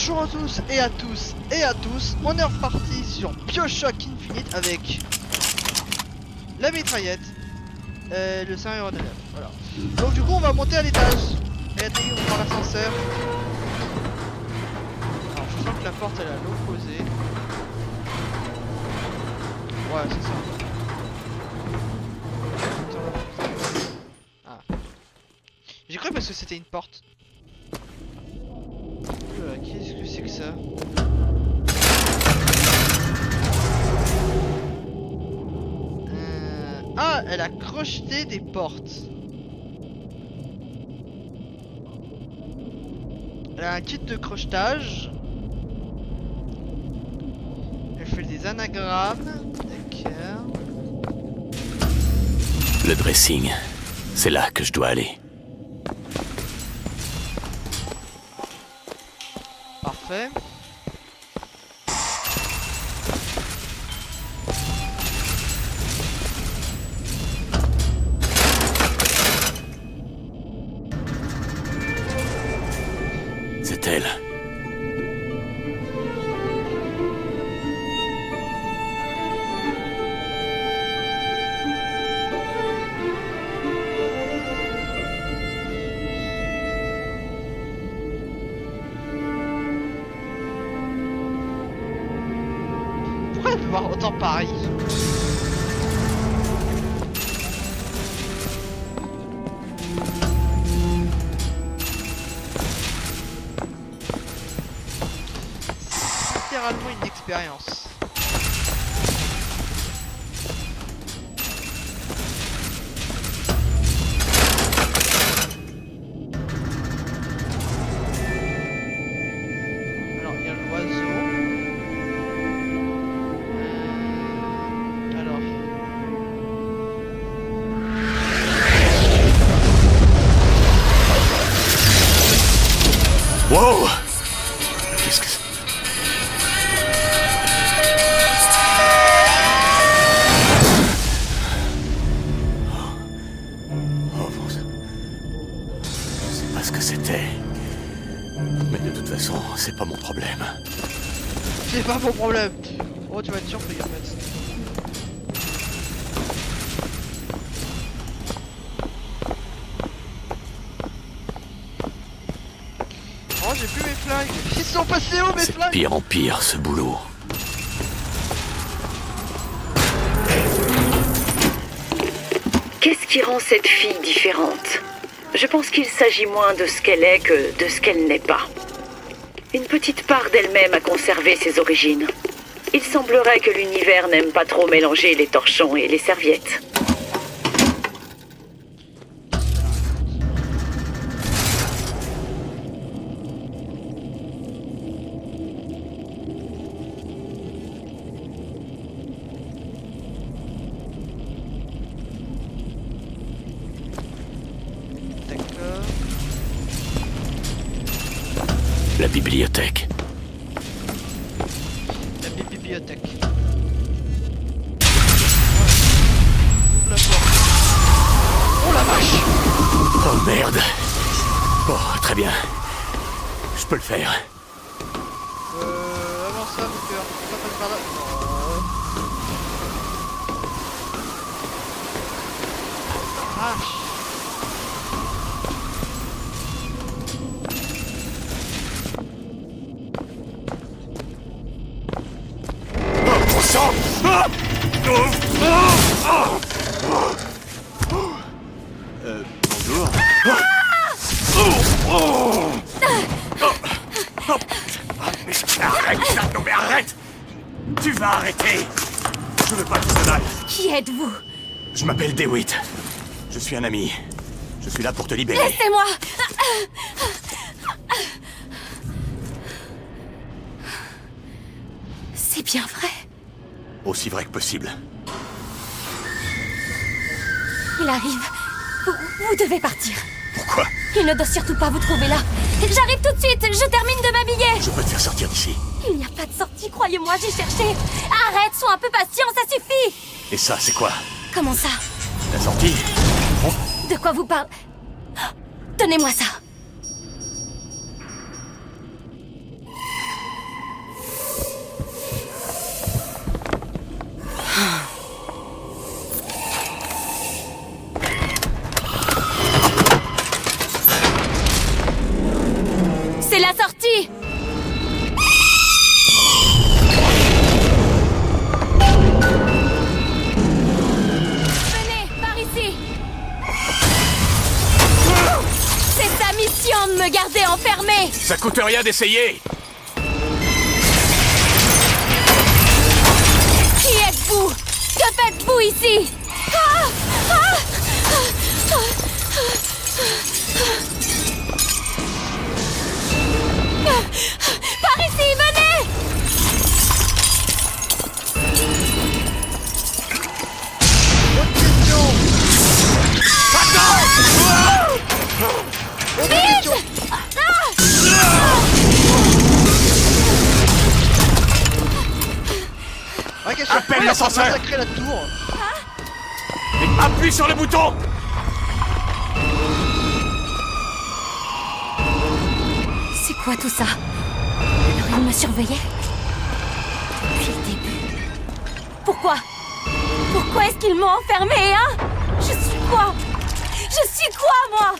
Bonjour à tous et à tous, on est reparti sur BioShock Infinite avec la mitraillette, le scénario de neuf, voilà. Donc du coup on va monter à l'étage et atterrir par l'ascenseur. Alors je sens que la porte elle est à l'opposé. Ouais c'est ça. Ah. J'ai cru parce que c'était une porte. Qu'est-ce que c'est que ça? Ah, elle a crocheté des portes. Elle a un kit de crochetage. Elle fait des anagrammes. D'accord. Le dressing, c'est là que je dois aller. Parfait. C'est elle. Pourquoi elle peut voir autant pareil? C'est littéralement une expérience. Alors il y a l'oiseau. Alors. Wow! Qu'est-ce que c'est? Oh bon sang. Je sais pas ce que c'était. Mais de toute façon, c'est pas mon problème. C'est pas mon problème. Oh tu vas être surpris en fait. Oh j'ai plus mes flingues. Ils sont passés où mes C'est de flingues? pire en pire, ce boulot. Qu'est-ce qui rend cette fille différente? Je pense qu'il s'agit moins de ce qu'elle est que de ce qu'elle n'est pas. Une petite part d'elle-même a conservé ses origines. Il semblerait que l'univers n'aime pas trop mélanger les torchons et les serviettes. D'accord. La bibliothèque. La bibliothèque. Ouvre la porte. Oh la vache! Oh merde! Bon, très bien. Je peux le faire. Avant ça, mon cœur. On va passer par là. Non. Vache. Oh, bon sang! Ah! Bonjour. Mais arrête, Shadow, mais arrête! Tu vas arrêter! Je veux pas que tu te mal. Qui êtes-vous? Je m'appelle DeWitt. Je suis un ami. Je suis là pour te libérer. Laissez-moi! C'est bien vrai. Aussi vrai que possible. Il arrive. Vous devez partir. Pourquoi? Il ne doit surtout pas vous trouver là. J'arrive tout de suite. Je termine de m'habiller. Je peux te faire sortir d'ici. Il n'y a pas de sortie, croyez-moi, j'ai cherché. Arrête, sois un peu patient, ça suffit. Et ça, c'est quoi? Comment ça? La sortie? De quoi vous parlez? Donnez-moi ça. me garder enfermée. Ça coûte rien d'essayer. Qui êtes-vous? Que faites-vous ici? Ah! Ah! Par ici, venez! Autre question. Autre question. Ah, question. Appelle Oui, on va l'ascenseur. massacrer la tour. Appuie sur le bouton. C'est quoi tout ça? Alors il me surveillait? Depuis le début. Pourquoi? Pourquoi est-ce qu'ils m'ont enfermée, hein? Je suis quoi? Je suis quoi, moi?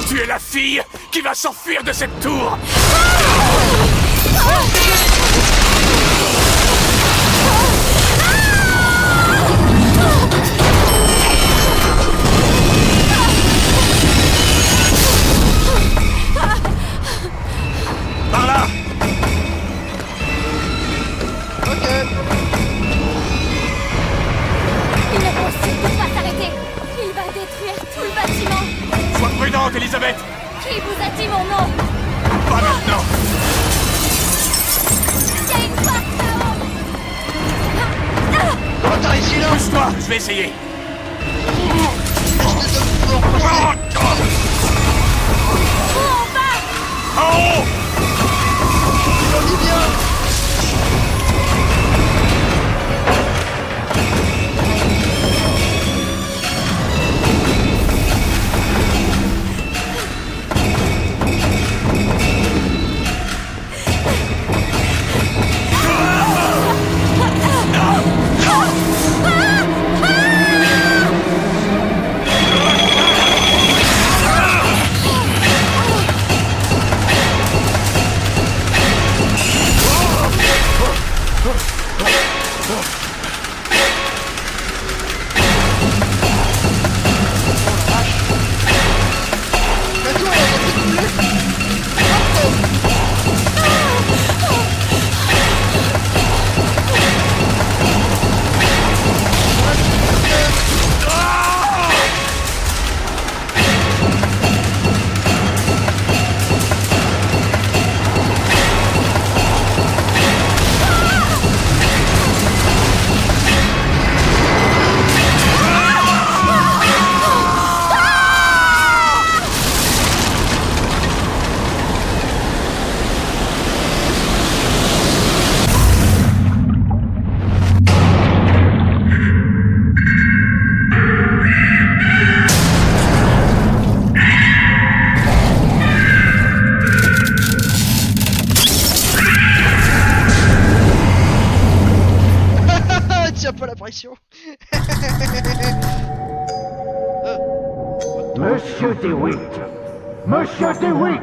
Tu es la fille qui va s'enfuir de cette tour. Par là. Ok. Il ne peut surtout pas s'arrêter. Il va détruire tout le bâtiment. Sois prudente, Elisabeth. Qui vous a dit mon nom? Pas maintenant. Il y a une porte là-haut. Comment t'as réussi là? Pousse-toi, je vais essayer. Espèce de fort passé. Où on va? En haut. On est bien. La tour elle a été coulée. Tiens pas la pression. Monsieur DeWitt! Monsieur DeWitt!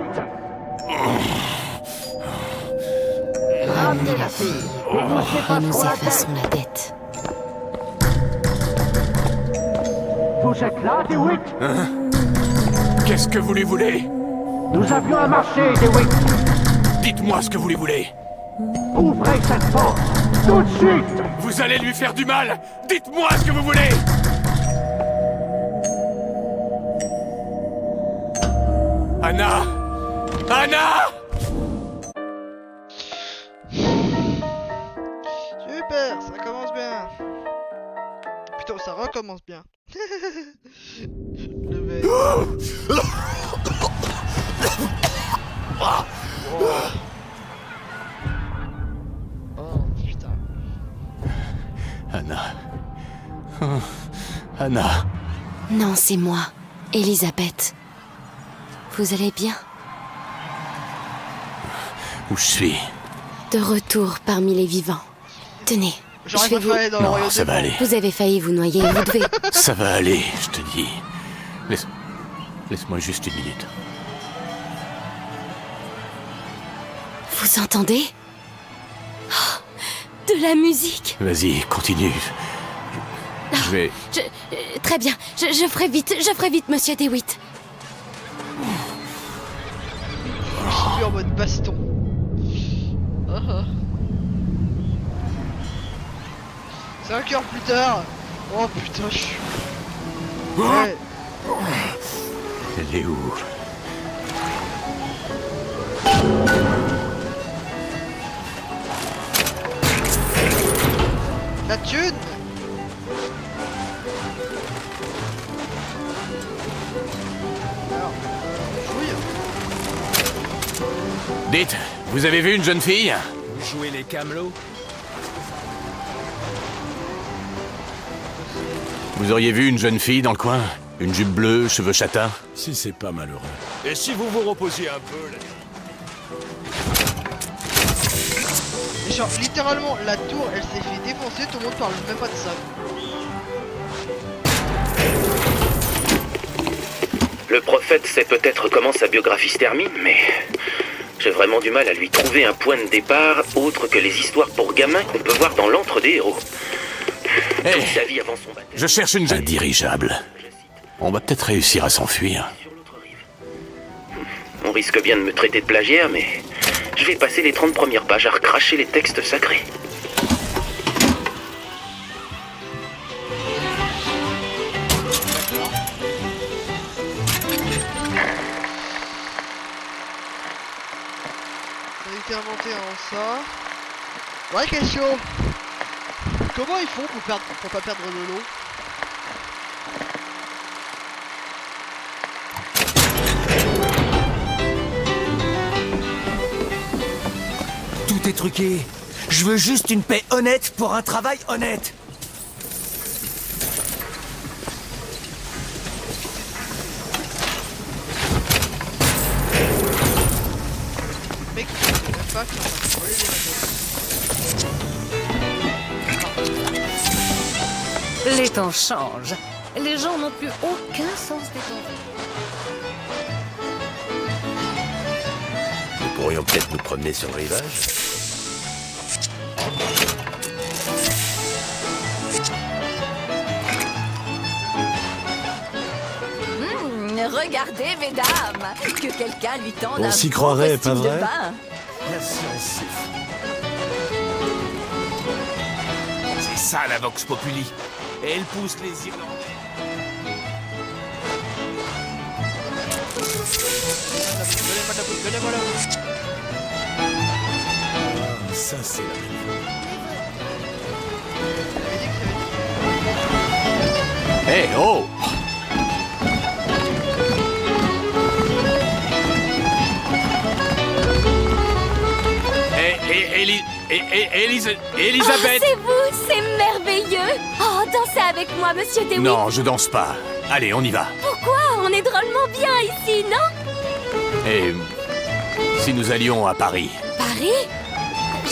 Ramenez la fille et vous Et nous effacerons la effaçons dette. la dette. Vous êtes là, DeWitt? Qu'est-ce que vous lui voulez? Nous avions un marché, DeWitt! Dites-moi ce que vous lui voulez. Ouvrez cette porte! Tout de suite! Vous allez lui faire du mal. Dites-moi ce que vous voulez. Anna! Anna! Super, ça commence bien. Putain, ça recommence bien. Le mec. Oh putain. Anna. Anna. Non, c'est moi, Elisabeth. Vous allez bien? Où je suis? De retour parmi les vivants. Tenez, J'aurais je vais préféré dans le Non, royaume ça des va morts. aller. Vous avez failli vous noyer, vous devez... Ça va aller, je te dis. Laisse-moi juste une minute. Vous entendez? Oh, de la musique. Vas-y, continue. Je vais... Très bien, je ferai vite, monsieur DeWitt. 5 heures plus tard. Oh putain, je suis... Ouais. Elle est où? La thune. Alors, jouille. Dites, vous avez vu une jeune fille? Vous jouez les camelots? Vous auriez vu une jeune fille dans le coin? Une jupe bleue, cheveux châtains? Si c'est pas malheureux. Et si vous vous reposiez un peu, là. Et genre, littéralement, la tour, elle s'est fait défoncer, tout le monde parle même pas de ça. Le prophète sait peut-être comment sa biographie se termine, mais j'ai vraiment du mal à lui trouver un point de départ autre que les histoires pour gamins qu'on peut voir dans l'antre des héros. Hey, Toute sa vie avant son baptême. je cherche un dirigeable. On va peut-être réussir à s'enfuir. Sur l'autre rive. On risque bien de me traiter de plagiaire, mais je vais passer les 30 premières pages à recracher les textes sacrés. Ça a été inventé en ça. Ouais, question. Comment ils font pour pas perdre de l'eau? Tout est truqué. Je veux juste une paie honnête pour un travail honnête. Mec, je sais même pas qu'ils sont en train de voler les bateaux. Les temps changent. Les gens n'ont plus aucun sens des temps. Nous pourrions peut-être nous promener sur le rivage. Regardez, mesdames, que quelqu'un lui tende On un s'y beau croirait, costume pas de vrai? bain. La science, c'est fou. C'est ça la Vox Populi. Et elle pousse les Irlandais. Ah, ça, c'est la vie. Hey, oh! Oh, Elisabeth! c'est vous, c'est merveilleux. Oh, dansez avec moi, monsieur DeWitt. Non, je danse pas. Allez, on y va. Pourquoi? On est drôlement bien ici, non? Et si nous allions à Paris? Paris?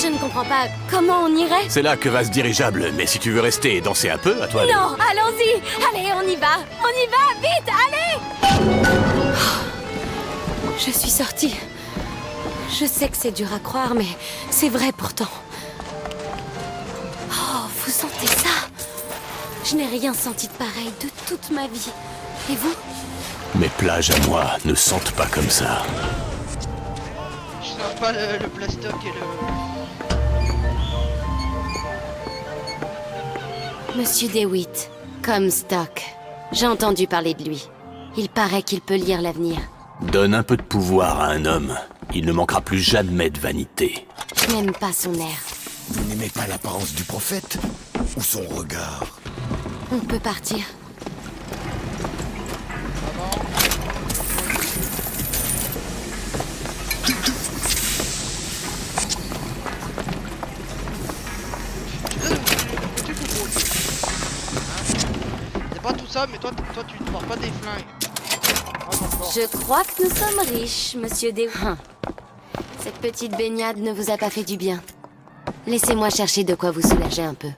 Je ne comprends pas. Comment on irait? C'est là que va ce dirigeable, mais si tu veux rester et danser un peu, à toi de... Non, allons-y. Allez, on y va. On y va, vite, allez. Je suis sortie. Je sais que c'est dur à croire, mais c'est vrai pourtant. Oh, vous sentez ça? Je n'ai rien senti de pareil de toute ma vie. Et vous? Mes plages à moi ne sentent pas comme ça. Je sens pas le plastoc et le... Monsieur DeWitt, Comstock. J'ai entendu parler de lui. Il paraît qu'il peut lire l'avenir. Donne un peu de pouvoir à un homme. Il ne manquera plus jamais de vanité. Je n'aime pas son air. Vous n'aimez pas l'apparence du prophète? Ou son regard? On peut partir. C'est pas tout ça, mais toi tu ne portes pas des flingues. Je crois que nous sommes riches, monsieur DeWitt. Cette petite baignade ne vous a pas fait du bien. Laissez-moi chercher de quoi vous soulager un peu.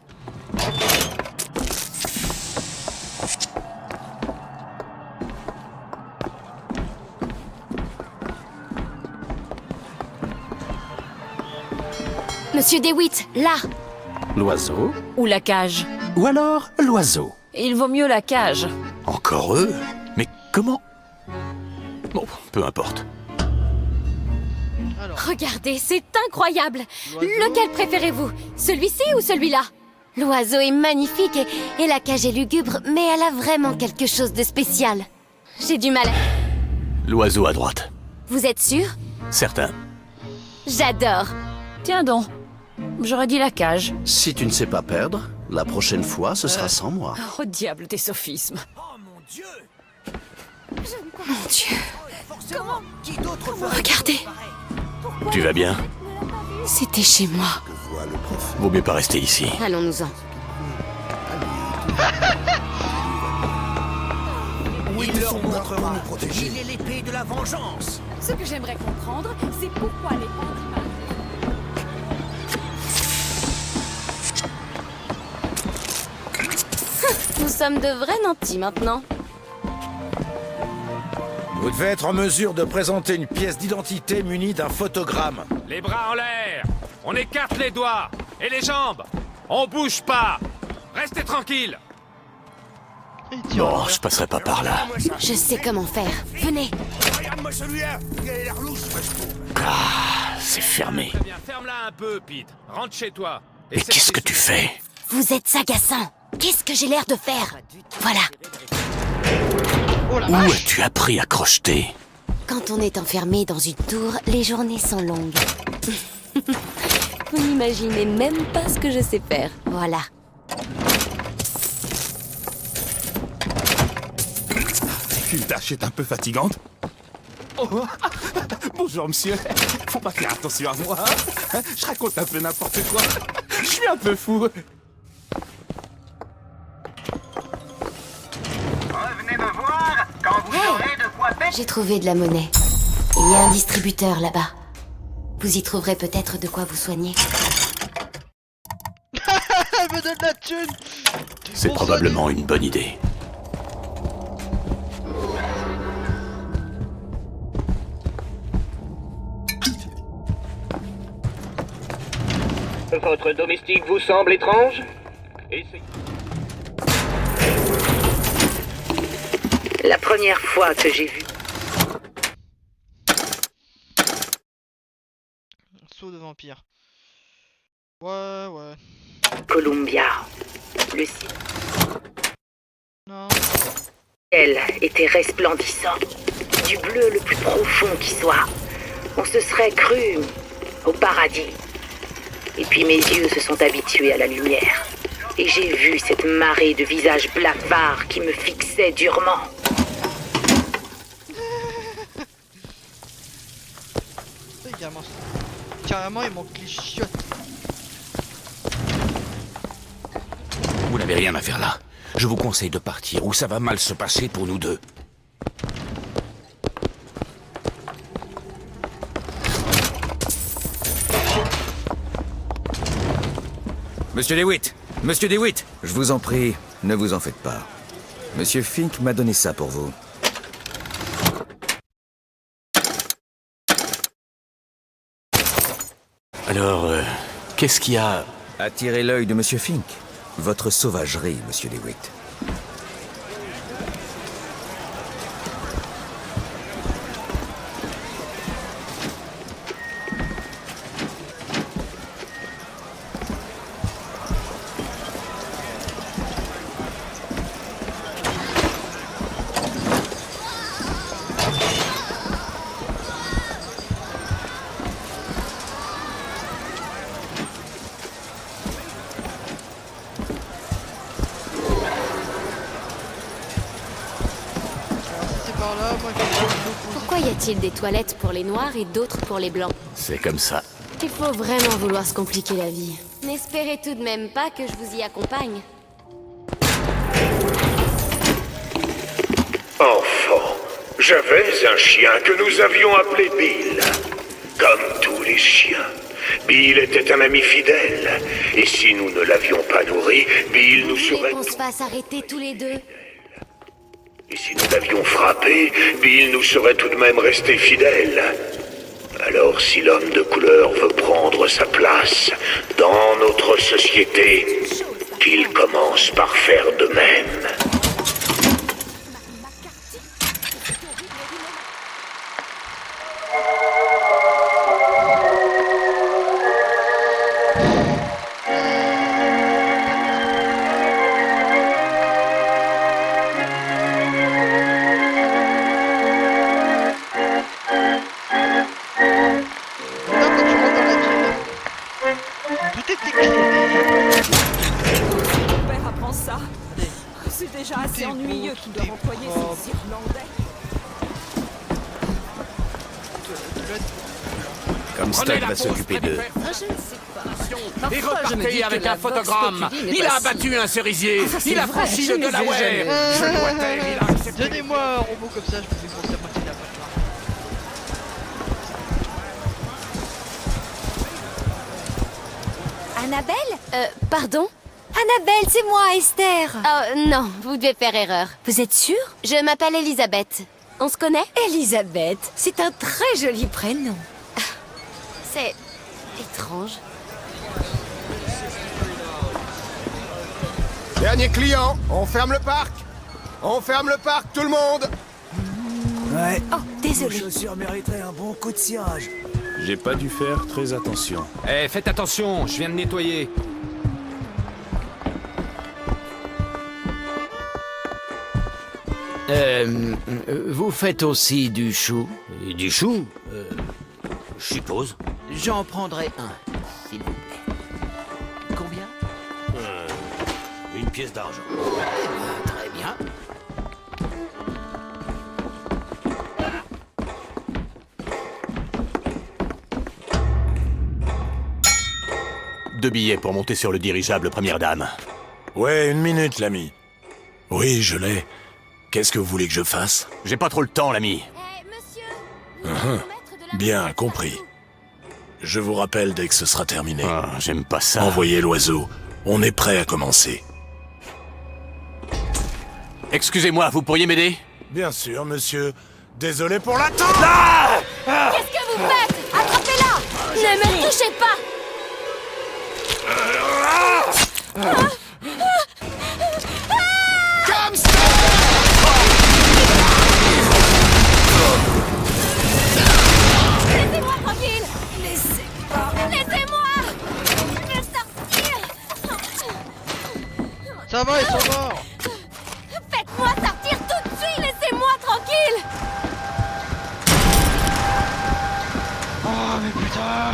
Monsieur DeWitt, là! L'oiseau? Ou la cage. Ou alors l'oiseau? Il vaut mieux la cage. Encore eux? Mais comment? Bon, peu importe. Alors, Regardez, c'est incroyable. L'oiseau. Lequel préférez-vous? Celui-ci ou celui-là? L'oiseau est magnifique et la cage est lugubre, mais elle a vraiment quelque chose de spécial. J'ai du mal. L'oiseau à droite. Vous êtes sûr? Certain. J'adore. Tiens donc, j'aurais dit la cage. Si tu ne sais pas perdre, la prochaine fois, ce sera sans moi. Oh diable tes sophismes. Oh mon Dieu! Mon Dieu. Forcément, qui d'autre Regardez. Tu vas bien? C'était chez moi. Que voit le prophète. Vaut mieux pas rester ici. Allons-nous-en. Il leur pour montrera. nous protéger. Il est l'épée de la vengeance. Ce que j'aimerais comprendre, c'est pourquoi les Nous sommes de vrais nantis maintenant. Vous devez être en mesure de présenter une pièce d'identité munie d'un photogramme. Les bras en l'air. On écarte les doigts. Et les jambes. On bouge pas. Restez tranquille. Non, je passerai pas par là. Je sais comment faire. Venez. Regarde-moi celui-là. Il a l'air louche, moi, je trouve. Ah, c'est fermé. Très bien, ferme-la un peu, Pete. Rentre chez toi. Et qu'est-ce que tu fais? Vous êtes agaçant. Qu'est-ce que j'ai l'air de faire? Voilà. Oh la Où vache. as-tu appris à crocheter? Quand on est enfermé dans une tour, les journées sont longues. Vous n'imaginez même pas ce que je sais faire. Voilà. Une tâche est un peu fatigante. Oh, bonjour monsieur. Faut pas faire attention à moi. Hein. Je raconte un peu n'importe quoi. Je suis un peu fou. Revenez me voir quand vous aurez de quoi payer. J'ai trouvé de la monnaie. Il y a un distributeur là-bas. Vous y trouverez peut-être de quoi vous soigner. Elle me donne la thune. C'est Pour probablement une bonne idée. Votre domestique vous semble étrange? La première fois que j'ai vu... Saut de vampire. Ouais, ouais. Columbia, le ciel Non. était resplendissant, du bleu le plus profond qui soit. On se serait cru au paradis. Et puis mes yeux se sont habitués à la lumière. Et j'ai vu cette marée de visages blafards qui me fixaient durement. C'est gamin. Carrément, il manque les chiottes. Vous n'avez rien à faire là. Je vous conseille de partir ou ça va mal se passer pour nous deux. Monsieur DeWitt, Monsieur DeWitt, je vous en prie, ne vous en faites pas. Monsieur Fink m'a donné ça pour vous. Alors, qu'est-ce qu'il y a? Attirez l'œil de Monsieur Fink. Votre sauvagerie, Monsieur DeWitt. Pourquoi y a-t-il des toilettes pour les noirs et d'autres pour les blancs? C'est comme ça. Il faut vraiment vouloir se compliquer la vie. N'espérez tout de même pas que je vous y accompagne. Enfant, j'avais un chien que nous avions appelé Bill. Comme tous les chiens, Bill était un ami fidèle. Et si nous ne l'avions pas nourri, Bill nous Vous serait... voulez qu'on se fasse arrêter tous les deux? Et si nous l'avions frappé, Bill nous serait tout de même resté fidèle. Alors si l'homme de couleur veut prendre sa place dans notre société, qu'il commence par faire de même. tes clés. Mon père apprend ça. C'est déjà assez ennuyeux qu'ils doivent employer ces Irlandais. Comme Stan va s'occuper d'eux. Je ne sais pas. Et Parfois, je me dis repartez que avec la un photogramme. Vox Populi n'est Il pas a si- abattu un cerisier. Ah, ça, c'est Il a vrai, franchi je le ne sais Delaware. jamais. Je dois taire, il a accepté. Donnez-moi un robot comme ça, je peux défoncer la moitié de la pâte. Annabelle pardon? Annabelle, c'est moi, Esther. Oh, non, vous devez faire erreur. Vous êtes sûre? Je m'appelle Elisabeth. On se connaît? Elisabeth, c'est un très joli prénom. C'est étrange. Dernier client, on ferme le parc. On ferme le parc, tout le monde. Ouais. Oh, désolé. Vos chaussures mériteraient un bon coup de cirage. J'ai pas dû faire très attention. Eh, faites attention, je viens de nettoyer. Vous faites aussi du chou? Du chou Je suppose. J'en prendrai un, s'il vous plaît. Combien? Une pièce d'argent. Très bien. Deux billets pour monter sur le dirigeable première dame. Ouais, une minute, l'ami. Oui, je l'ai. Qu'est-ce que vous voulez que je fasse? J'ai pas trop le temps, l'ami. Bien, compris. Je vous rappelle dès que ce sera terminé. Ah, j'aime pas ça. Envoyez l'oiseau. On est prêt à commencer. Excusez-moi, vous pourriez m'aider? Bien sûr, monsieur. Désolé pour l'attente. Qu'est-ce que vous faites? Attrapez-la! Ne me touchez pas! Comme ça. Laissez-moi tranquille! Laissez-moi! Je veux sortir! Ça va, ils sont morts. Faites-moi sortir tout de suite! Laissez-moi tranquille! Oh, mais putain.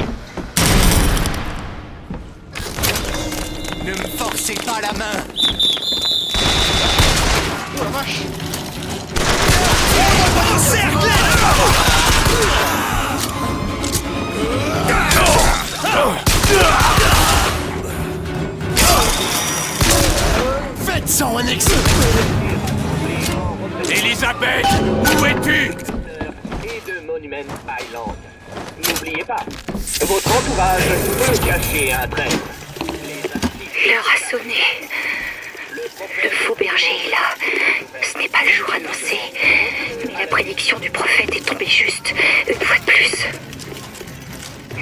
Ne me forcez pas la main. Oh la vache. Faites-en un extrait. Elisabeth, où es-tu? Et de Monument Island. N'oubliez pas, votre entourage peut cacher un traître. L'heure a sonné. Le faux berger est là. Ce n'est pas le jour annoncé, mais la prédiction du prophète est tombée juste, une fois de plus.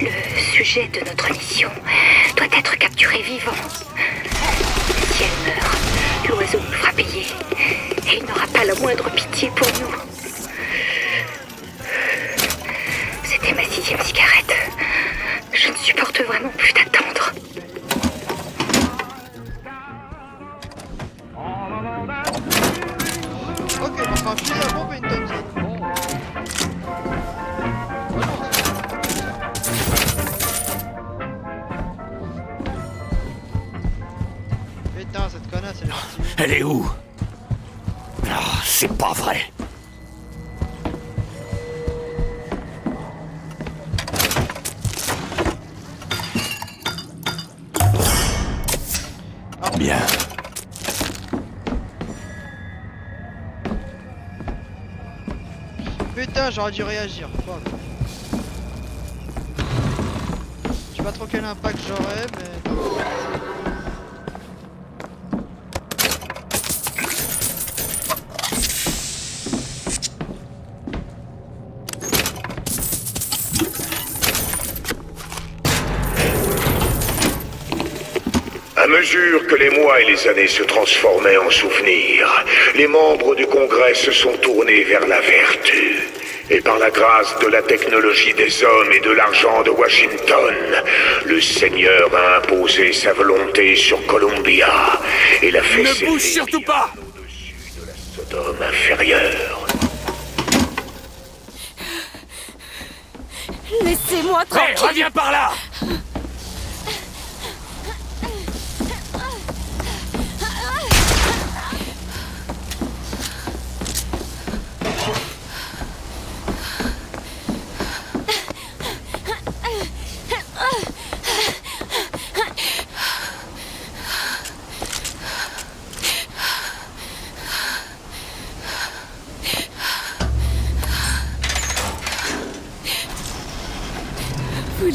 Le sujet de notre mission doit être capturé vivant. Si elle meurt, l'oiseau nous fera payer, et il n'aura pas la moindre pitié pour nous. C'était ma 6e cigarette. Je ne supporte vraiment plus d'attendre. Ok, donc on va filer la bombe et une Thompson. Bon. Putain, cette connasse, elle est partie. Elle est où? Ah, c'est pas vrai. Bien. Putain, j'aurais dû réagir. Fuck. Je sais pas trop quel impact j'aurais, mais... À mesure que les mois et les années se transformaient en souvenirs, les membres du Congrès se sont tournés vers la vertu. Et par la grâce de la technologie des hommes et de l'argent de Washington, le Seigneur a imposé sa volonté sur Columbia et l'a fait Ne bouge surtout pas! au-dessus de la Sodome inférieure. Laissez-moi Hé, tranquille! reviens par là!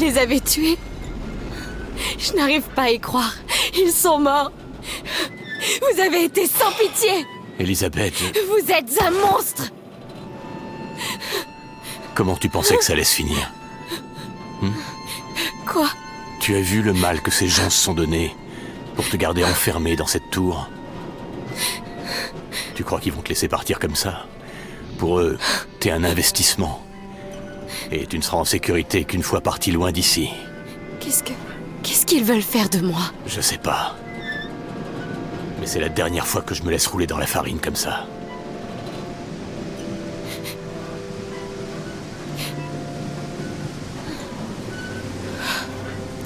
les avez tués. Je n'arrive pas à y croire. Ils sont morts. Vous avez été sans pitié. Elisabeth, Vous êtes un monstre. comment tu pensais que ça allait se finir? Quoi? Tu as vu le mal que ces gens se sont donné pour te garder enfermé dans cette tour? Tu crois qu'ils vont te laisser partir comme ça? Pour eux, t'es un investissement. Et tu ne seras en sécurité qu'une fois parti loin d'ici. Qu'est-ce qu'ils veulent faire de moi? Je sais pas. Mais c'est la dernière fois que je me laisse rouler dans la farine comme ça.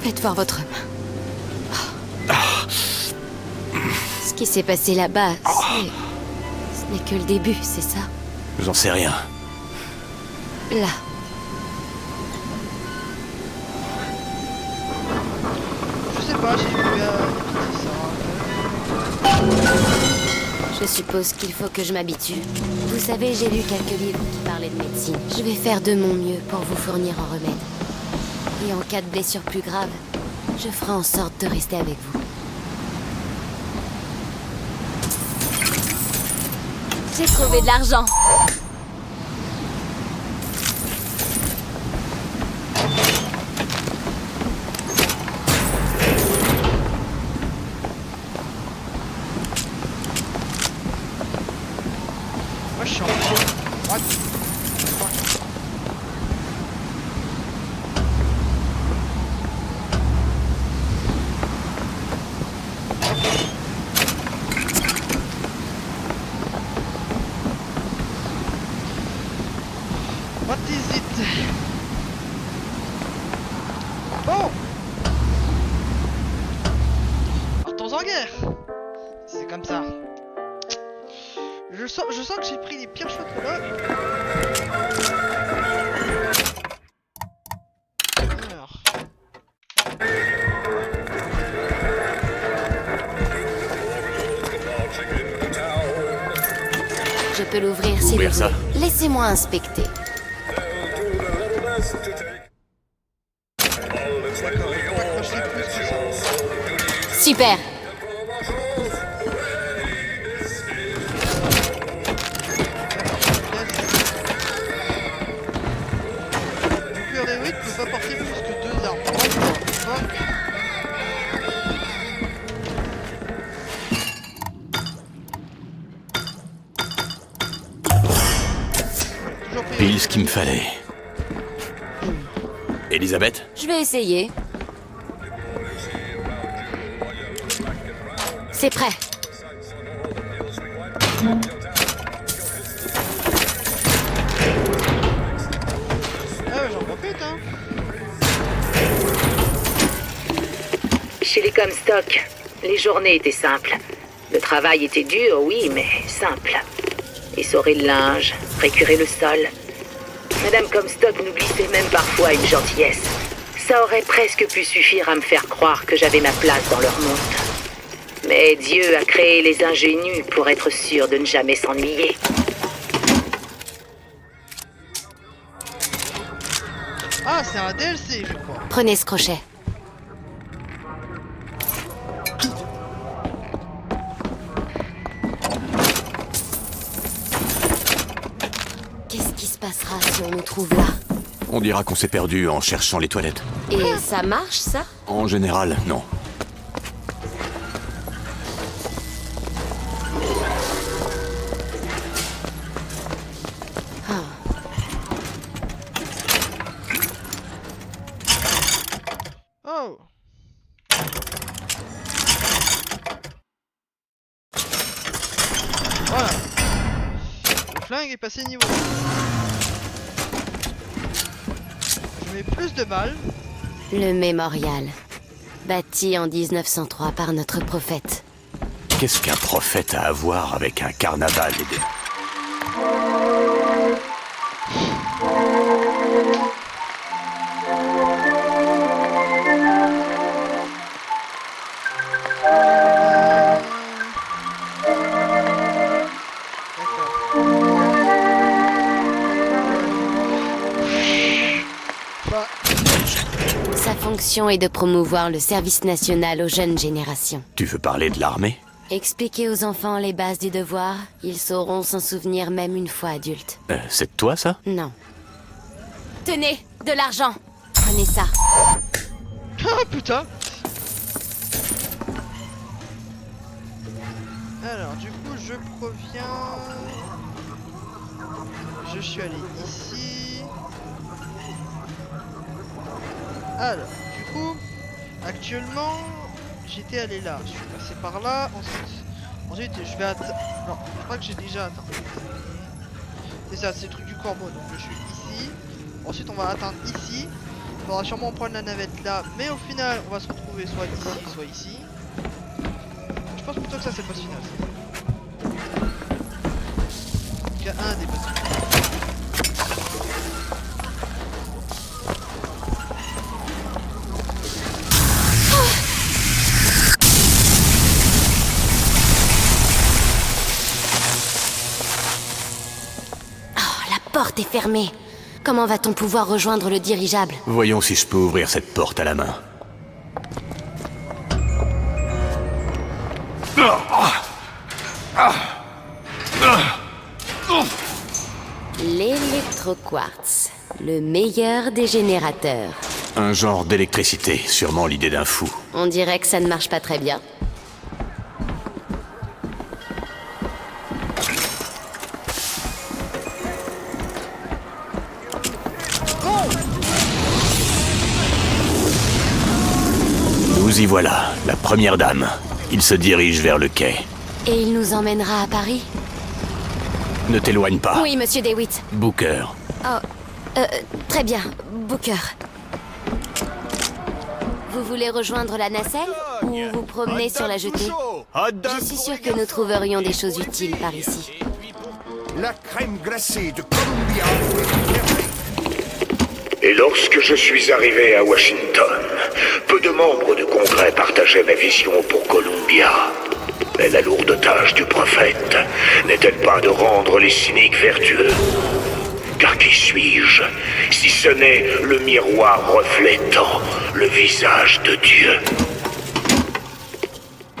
Faites voir votre main. Ce qui s'est passé là-bas, ce n'est que le début, c'est ça? J'en sais rien. Là. Je sais pas, j'ai vu Je suppose qu'il faut que je m'habitue. Vous savez, j'ai lu quelques livres qui parlaient de médecine. Je vais faire de mon mieux pour vous fournir un remède. Et en cas de blessure plus grave, je ferai en sorte de rester avec vous. J'ai trouvé de l'argent. Moi je suis en droite. What is it? Bon. Partons en guerre. C'est comme ça. Je sens que j'ai pris les pires choix de là. Alors. Je peux l'ouvrir si vous Ouvrir ça. voulez. Laissez-moi inspecter. Super. Le cuir des huit peut pas porter plus que 2 armes. Fuck. Pile ce qu'il me fallait. Elisabeth? Je vais essayer. C'est prêt. Ah ouais, j'en profite hein. Chez les Comstock, les journées étaient simples. Le travail était dur, oui, mais simple. Essorer le linge, récurer le sol. Madame Comstock nous glissait même parfois une gentillesse. Ça aurait presque pu suffire à me faire croire que j'avais ma place dans leur monde. Mais Dieu a créé les ingénus pour être sûr de ne jamais s'ennuyer. Ah, c'est un DLC, je crois. Prenez ce crochet. Qu'est-ce qui se passera si on nous trouve là? On dira qu'on s'est perdu en cherchant les toilettes. Et ça marche, ça? En général, non. Oh. Voilà. Le flingue est passé niveau 2. Je mets plus de balles. Le mémorial. Bâti en 1903 par notre prophète. Qu'est-ce qu'un prophète a à voir avec un carnaval et des... mission est de promouvoir le service national aux jeunes générations. Tu veux parler de l'armée? Expliquer aux enfants les bases du devoir, ils sauront s'en souvenir même une fois adultes. C'est de toi, ça? Non. Tenez, de l'argent. Prenez ça. Ah putain. Alors du coup je proviens. Je suis allé ici. Alors du coup actuellement j'étais allé là. Je suis passé par là. Ensuite je vais atteindre. Non, je crois que j'ai déjà atteint. C'est ça, c'est le truc du corbeau. Donc je suis ici. Ensuite on va atteindre ici. Il faudra sûrement prendre la navette là. Mais au final on va se retrouver soit ici soit ici. Je pense plutôt que ça c'est le boss final. Il y a un des boss finaux. Oh, la porte est fermée. Comment va-t-on pouvoir rejoindre le dirigeable? Voyons si je peux ouvrir cette porte à la main. L'électroquartz, le meilleur des générateurs. Un genre d'électricité, sûrement l'idée d'un fou. On dirait que ça ne marche pas très bien. Nous y voilà, la première dame. Il se dirige vers le quai. Et il nous emmènera à Paris? Ne t'éloigne pas. Oui, monsieur DeWitt. Booker. Oh, très bien, Booker. Vous voulez rejoindre la nacelle ou vous promener sur la jetée? Je suis sûr que nous trouverions des choses utiles par ici. La crème glacée de Columbia. Et lorsque je suis arrivé à Washington, peu de membres du Congrès partageaient ma vision pour Columbia. Mais la lourde tâche du prophète n'est-elle pas de rendre les cyniques vertueux? Car qui suis-je, si ce n'est le miroir reflétant le visage de Dieu?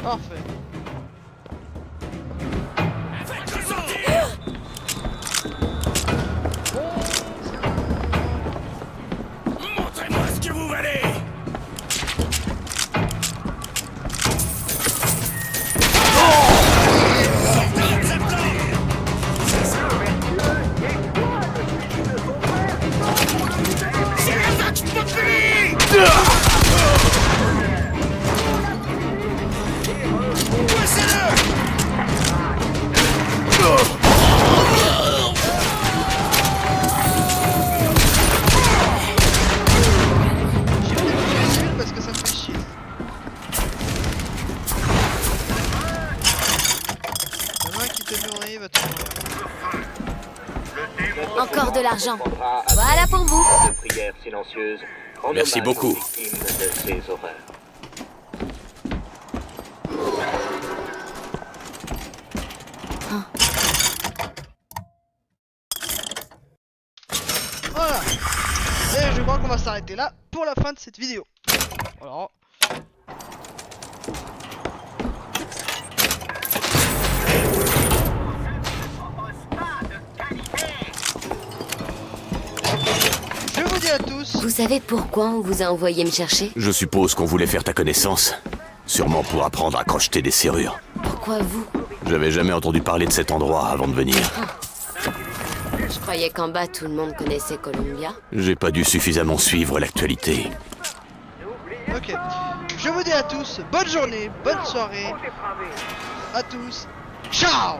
Parfait. Montrez-moi ce que vous valez. Parce que ça me fait chier. La main qui te nourrit va te nourrir. Encore de l'argent. Voilà pour vous. Merci beaucoup. Voilà. Et je crois qu'on va s'arrêter là pour la fin de cette vidéo. Voilà. Je vous dis à tous. Vous savez pourquoi on vous a envoyé me chercher? Je suppose qu'on voulait faire ta connaissance. Sûrement pour apprendre à crocheter des serrures. Pourquoi vous? J'avais jamais entendu parler de cet endroit avant de venir. Je croyais qu'en bas tout le monde connaissait Columbia. J'ai pas dû suffisamment suivre l'actualité. Ok. Je vous dis à tous, bonne journée, bonne soirée. À tous. Ciao.